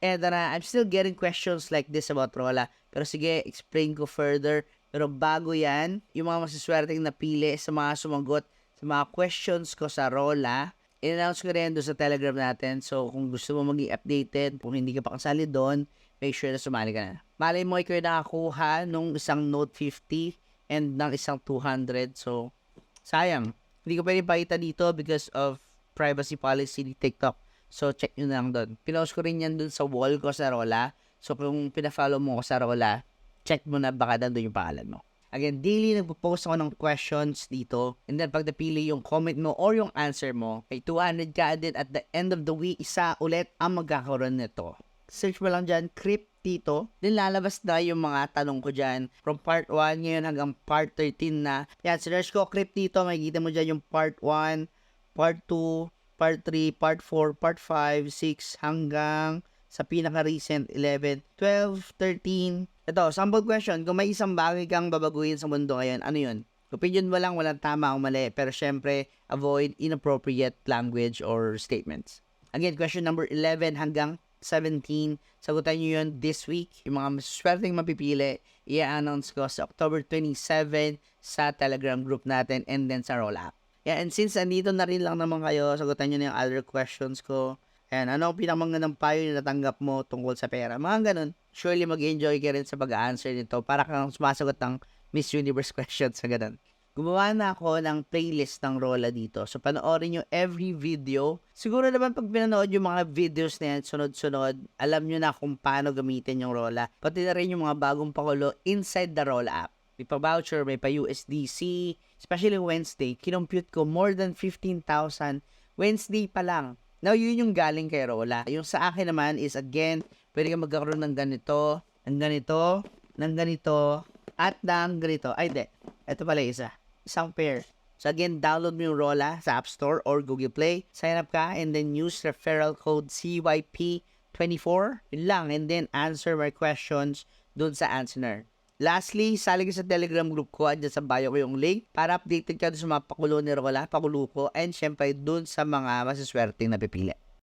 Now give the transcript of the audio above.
And I'm still getting questions like this about Rola. Pero sige, explain ko further. Pero bago yan, yung mga masiswerteng napili sa mga sumagot sa mga questions ko sa Rola, in-announce ko rin doon sa Telegram natin. So, kung gusto mo maging updated, kung hindi ka pa kasali doon, make sure na sumali ka na. Malay mo, ikaw yung nakakuha nung isang Note 50 and ng isang 200. So, sayang. Hindi ko pwede pakita dito because of privacy policy ni TikTok. So, check nyo na lang doon. Pinost ko rin yan doon sa wall ko sa Rola. So, kung pina-follow mo ko sa Rola, check mo na baka nandun yung pangalan mo. Again, daily nagpo-post ako ng questions dito. And then, pag napili yung comment mo or yung answer mo, may 200 ka. And then, at the end of the week, isa ulit ang magkakaroon nito. Search mo lang dyan, Crypt dito. Then, lalabas na yung mga tanong ko dyan. From part 1 ngayon hanggang part 13 na. Yan, search ko Crypt dito. Makikita mo dyan yung part 1, part 2, part 3, part 4, part 5, 6, hanggang sa pinaka-recent 11, 12, 13. Ito, sample question. Kung may isang bagay kang babaguhin sa mundo ngayon, ano yun? Opinion mo lang, walang tama o mali. Pero syempre, avoid inappropriate language or statements. Again, question number 11 hanggang 17. Sagutan nyo yun this week. Yung mga masaswerteng mapipili, i-announce ko sa October 27 sa Telegram group natin and then sa Roll App. Yeah, and since andito na rin lang naman kayo, sagutan nyo na yung other questions ko. And ano ang pinakamagandang payo na natanggap mo tungkol sa pera? Mga ganun. Surely mag-enjoy ka rin sa pag-answer nito para kang sumasagot ng Miss Universe questions sa ganun. Gumawa na ako ng playlist ng Rola dito. So, panoorin nyo every video. Siguro naman pag pinanood yung mga videos na yan, sunod-sunod, alam nyo na kung paano gamitin yung Rola. Pati na rin yung mga bagong pakulo inside the Rola app. May pa-voucher, may pa-USDC, especially Wednesday, kinompute ko more than 15,000 Wednesday pa lang. Now, yun yung galing kay Rola. Yung sa akin naman is, again, pwede ka magkakaroon ng ganito, ng ganito, ng ganito, at ng ganito. Ay, de. Ito pala isa. Isang pair. So, again, download mo yung Rola sa App Store or Google Play. Sign up ka and then use referral code CYP24. Yun lang. And then, answer my questions dun sa answer. Lastly, sali ka sa Telegram group ko. Andyan sa bio ko yung link para updated ka dun sa mga pakulo ni Rola, pakulo ko, and syempre dun sa mga masaswerteng napipili.